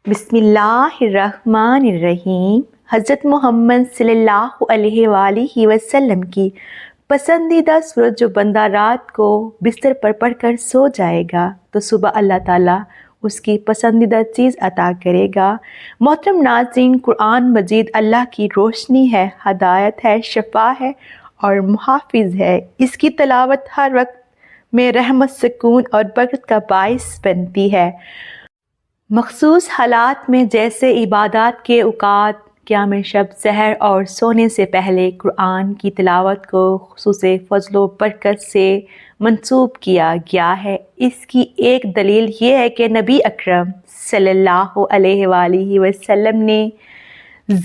بسم اللہ الرحمن الرحیم۔ حضرت محمد صلی اللہ علیہ وآلہ وسلم کی پسندیدہ سورت جو بندہ رات کو بستر پر پڑھ کر سو جائے گا تو صبح اللہ تعالیٰ اس کی پسندیدہ چیز عطا کرے گا۔ محترم ناظرین، قرآن مجید اللہ کی روشنی ہے، ہدایت ہے، شفا ہے اور محافظ ہے۔ اس کی تلاوت ہر وقت میں رحمت، سکون اور برکت کا باعث بنتی ہے۔ مخصوص حالات میں جیسے عبادات کے اوقات، قیام شب، سحر اور سونے سے پہلے قرآن کی تلاوت کو خصوص فضل و برکت سے منسوب کیا گیا ہے۔ اس کی ایک دلیل یہ ہے کہ نبی اکرم صلی اللہ علیہ وآلہ وسلم نے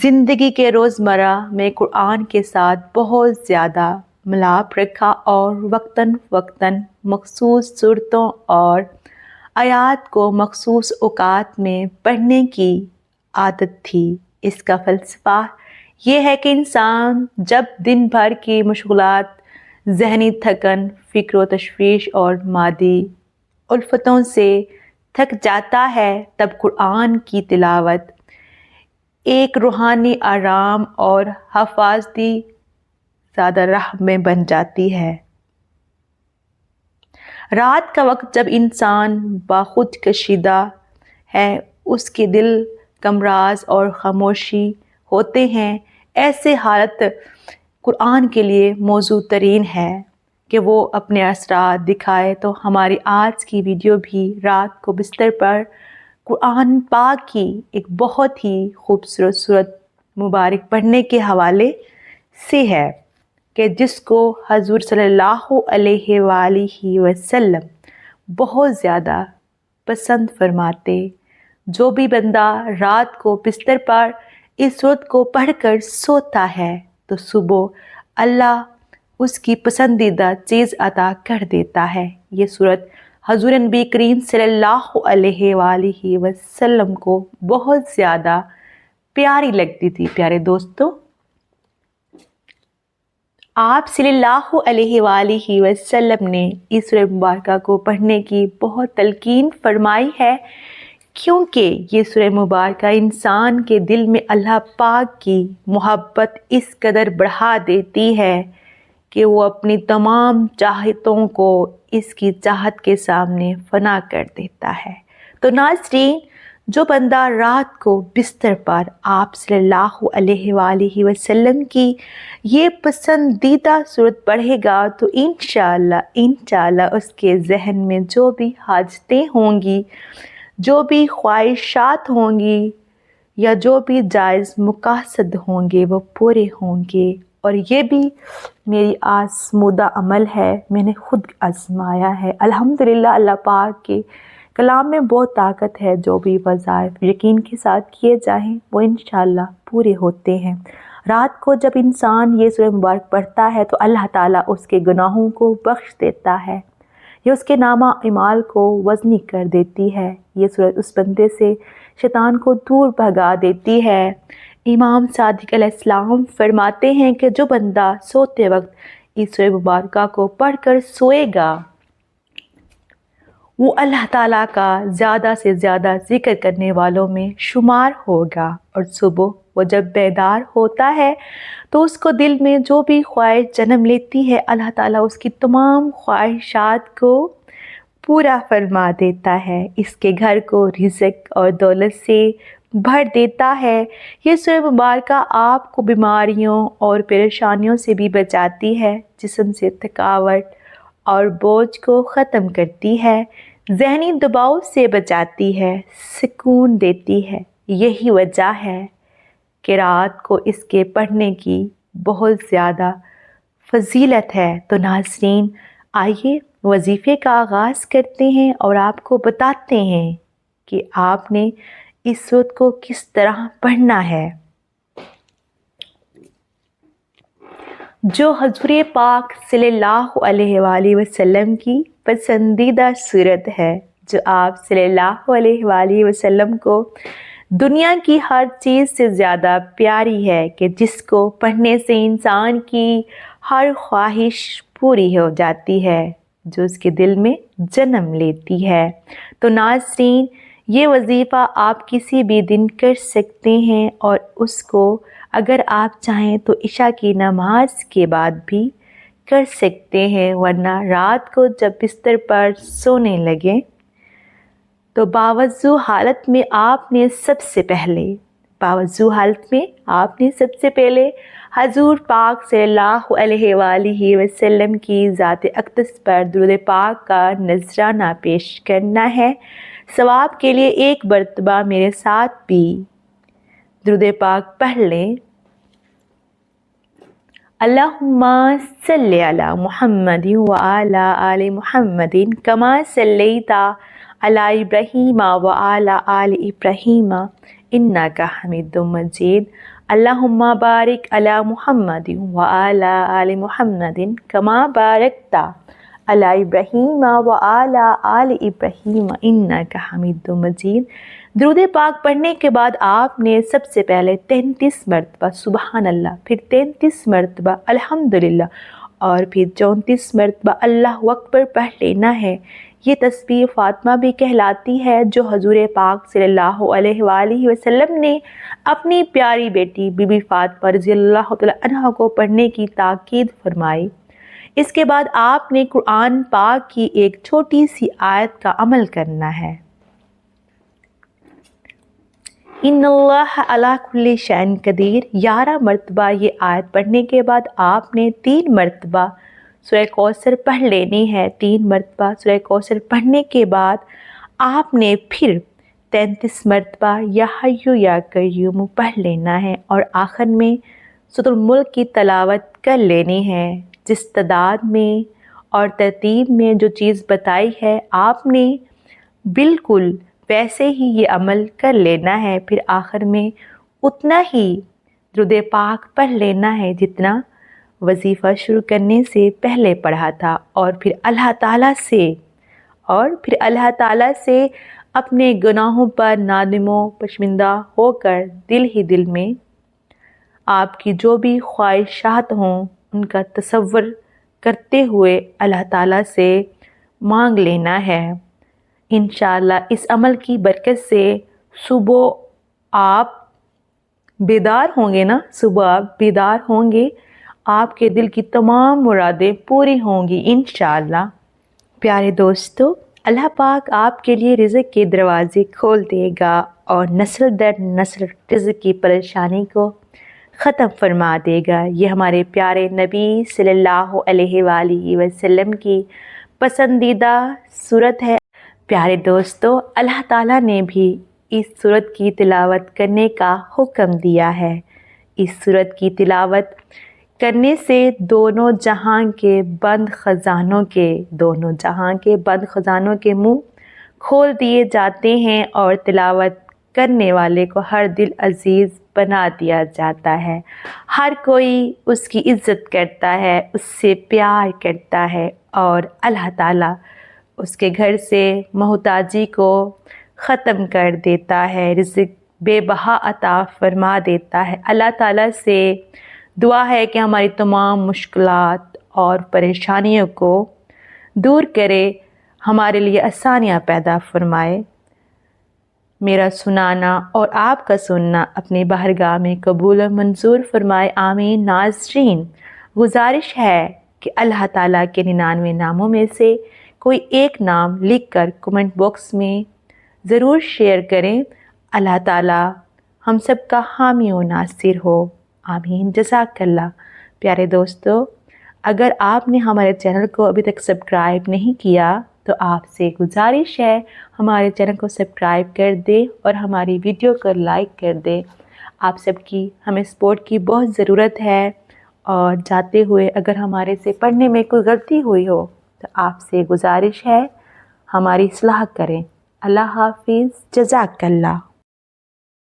زندگی کے روزمرہ میں قرآن کے ساتھ بہت زیادہ ملاپ رکھا اور وقتاً فوقتاً مخصوص صورتوں اور آیات کو مخصوص اوقات میں پڑھنے کی عادت تھی۔ اس کا فلسفہ یہ ہے کہ انسان جب دن بھر کی مشغولات، ذہنی تھکن، فکر و تشویش اور مادی الفتوں سے تھک جاتا ہے تب قرآن کی تلاوت ایک روحانی آرام اور حفاظتی زادہ راہ میں بن جاتی ہے۔ رات کا وقت جب انسان باخود کشیدہ ہے، اس کے دل کمراز اور خاموشی ہوتے ہیں، ایسے حالت قرآن کے لیے موزوں ترین ہے کہ وہ اپنے اثرات دکھائے۔ تو ہماری آج کی ویڈیو بھی رات کو بستر پر قرآن پاک کی ایک بہت ہی خوبصورت سورت مبارک پڑھنے کے حوالے سے ہے کہ جس کو حضور صلی اللہ علیہ وآلہ وسلم بہت زیادہ پسند فرماتے۔ جو بھی بندہ رات کو بستر پر اس سورت کو پڑھ کر سوتا ہے تو صبح اللہ اس کی پسندیدہ چیز عطا کر دیتا ہے۔ یہ سورت حضور نبی کریم صلی اللہ علیہ وآلہ وسلم کو بہت زیادہ پیاری لگتی تھی۔ پیارے دوستو، آپ صلی اللہ علیہ وآلہ وسلم نے اس سورہ مبارکہ کو پڑھنے کی بہت تلقین فرمائی ہے، کیونکہ یہ سورہ مبارکہ انسان کے دل میں اللہ پاک کی محبت اس قدر بڑھا دیتی ہے کہ وہ اپنی تمام چاہتوں کو اس کی چاہت کے سامنے فنا کر دیتا ہے۔ تو ناظرین، جو بندہ رات کو بستر پر آپ صلی اللہ علیہ وآلہ وسلم کی یہ پسندیدہ سورت پڑھے گا تو انشاءاللہ اس کے ذہن میں جو بھی حاجتیں ہوں گی، جو بھی خواہشات ہوں گی یا جو بھی جائز مقاصد ہوں گے وہ پورے ہوں گے۔ اور یہ بھی میری آزمودہ عمل ہے، میں نے خود آزمایا ہے۔ الحمدللہ اللہ پاک کے کلام میں بہت طاقت ہے، جو بھی وظائف یقین کے ساتھ کیے جائیں وہ انشاءاللہ پورے ہوتے ہیں۔ رات کو جب انسان یہ سورہ مبارک پڑھتا ہے تو اللہ تعالیٰ اس کے گناہوں کو بخش دیتا ہے، یہ اس کے نامہ اعمال کو وزنی کر دیتی ہے۔ یہ سورت اس بندے سے شیطان کو دور بھگا دیتی ہے۔ امام صادق علیہ السلام فرماتے ہیں کہ جو بندہ سوتے وقت اس سورہ مبارکہ کو پڑھ کر سوئے گا وہ اللہ تعالیٰ کا زیادہ سے زیادہ ذکر کرنے والوں میں شمار ہوگا، اور صبح وہ جب بیدار ہوتا ہے تو اس کو دل میں جو بھی خواہش جنم لیتی ہے اللہ تعالیٰ اس کی تمام خواہشات کو پورا فرما دیتا ہے، اس کے گھر کو رزق اور دولت سے بھر دیتا ہے۔ یہ سورہ مبارکہ آپ کو بیماریوں اور پریشانیوں سے بھی بچاتی ہے، جسم سے تھکاوٹ اور بوجھ کو ختم کرتی ہے، ذہنی دباؤ سے بچاتی ہے، سکون دیتی ہے۔ یہی وجہ ہے کہ رات کو اس کے پڑھنے کی بہت زیادہ فضیلت ہے۔ تو ناظرین، آئیے وظیفے کا آغاز کرتے ہیں اور آپ کو بتاتے ہیں کہ آپ نے اس سورت کو کس طرح پڑھنا ہے۔ جو حضور پاک صلی اللہ علیہ وآلہ وسلم کی پسندیدہ سورت ہے، جو آپ صلی اللہ علیہ وآلہ وسلم کو دنیا کی ہر چیز سے زیادہ پیاری ہے، کہ جس کو پڑھنے سے انسان کی ہر خواہش پوری ہو جاتی ہے جو اس کے دل میں جنم لیتی ہے۔ تو ناظرین، یہ وظیفہ آپ کسی بھی دن کر سکتے ہیں اور اس کو اگر آپ چاہیں تو عشاء کی نماز کے بعد بھی کر سکتے ہیں، ورنہ رات کو جب بستر پر سونے لگیں تو باوضو حالت میں آپ نے سب سے پہلے حضور پاک صلی اللہ علیہ وآلہ وسلم کی ذات اقدس پر درود پاک کا نذرانہ پیش کرنا ہے۔ ثواب کے لیے ایک مرتبہ میرے ساتھ بھی درود پاک پڑھ لیں۔ اللہم صلی علی محمد وعلی آل محمد کما صلیت علی ابراہیم وعلی آل ابراہیم انک حمید مجید۔ اللہم بارک علی محمد وعلی آل محمد کما بارکت علی ابراہیم وعلی آل ابراہیم انک حمید مجید۔ درود پاک پڑھنے کے بعد آپ نے سب سے پہلے 33 مرتبہ سبحان اللہ، پھر 33 مرتبہ الحمدللہ اور پھر 34 مرتبہ اللہ اکبر پڑھ لینا ہے۔ یہ تسبیح فاطمہ بھی کہلاتی ہے جو حضور پاک صلی اللہ علیہ وآلہ وسلم نے اپنی پیاری بیٹی بی بی فاطمہ رضی اللہ تعالی عنہا کو پڑھنے کی تاکید فرمائی۔ اس کے بعد آپ نے قرآن پاک کی ایک چھوٹی سی آیت کا عمل کرنا ہے۔ ان اللہ علی کل شیء قدیر۔ 11 مرتبہ یہ آیت پڑھنے کے بعد آپ نے 3 مرتبہ سورہ کوثر پڑھ لینی ہے۔ 3 مرتبہ سورہ کوثر پڑھنے کے بعد آپ نے پھر 33 مرتبہ یا حی یا قیوم پڑھ لینا ہے اور آخر میں سورۃ الملک کی تلاوت کر لینی ہے۔ جس تعداد میں اور ترتیب میں جو چیز بتائی ہے آپ نے بالکل ویسے ہی یہ عمل کر لینا ہے۔ پھر آخر میں اتنا ہی درود پاک پڑھ لینا ہے جتنا وظیفہ شروع کرنے سے پہلے پڑھا تھا، اور پھر اللہ تعالیٰ سے اپنے گناہوں پر نادم و پشمندہ ہو کر دل ہی دل میں آپ کی جو بھی خواہشات ہوں ان کا تصور کرتے ہوئے اللہ تعالیٰ سے مانگ لینا ہے۔ انشاءاللہ اس عمل کی برکت سے صبح آپ بیدار ہوں گے، آپ کے دل کی تمام مرادیں پوری ہوں گی انشاءاللہ۔ پیارے دوستو، اللہ پاک آپ کے لیے رزق کے دروازے کھول دے گا اور نسل در نسل رزق کی پریشانی کو ختم فرما دے گا۔ یہ ہمارے پیارے نبی صلی اللہ علیہ وآلہ وسلم کی پسندیدہ صورت ہے۔ پیارے دوستو، اللہ تعالیٰ نے بھی اس صورت کی تلاوت کرنے کا حکم دیا ہے۔ اس صورت کی تلاوت کرنے سے دونوں جہاں کے بند خزانوں کے منہ کھول دیے جاتے ہیں اور تلاوت کرنے والے کو ہر دل عزیز بنا دیا جاتا ہے۔ ہر کوئی اس کی عزت کرتا ہے، اس سے پیار کرتا ہے اور اللہ تعالیٰ اس کے گھر سے محتاجی کو ختم کر دیتا ہے، رزق بے بہا عطا فرما دیتا ہے۔ اللہ تعالیٰ سے دعا ہے کہ ہماری تمام مشکلات اور پریشانیوں کو دور کرے، ہمارے لیے آسانیاں پیدا فرمائے۔ میرا سنانا اور آپ کا سننا اپنی بارگاہ میں قبول و منظور فرمائے، آمین۔ ناظرین، گزارش ہے کہ اللہ تعالیٰ کے 99 ناموں میں سے کوئی ایک نام لکھ کر کمنٹ باکس میں ضرور شیئر کریں۔ اللہ تعالیٰ ہم سب کا حامی و ناصر ہو، آمین۔ جزاک اللہ۔ پیارے دوستو، اگر آپ نے ہمارے چینل کو ابھی تک سبسکرائب نہیں کیا تو آپ سے گزارش ہے ہمارے چینل کو سبسکرائب کر دیں اور ہماری ویڈیو کو لائک کر دیں۔ آپ سب کی ہمیں سپورٹ کی بہت ضرورت ہے، اور جاتے ہوئے اگر ہمارے سے پڑھنے میں کوئی غلطی ہوئی ہو تو آپ سے گزارش ہے ہماری اصلاح کریں۔ اللہ حافظ، جزاک اللہ۔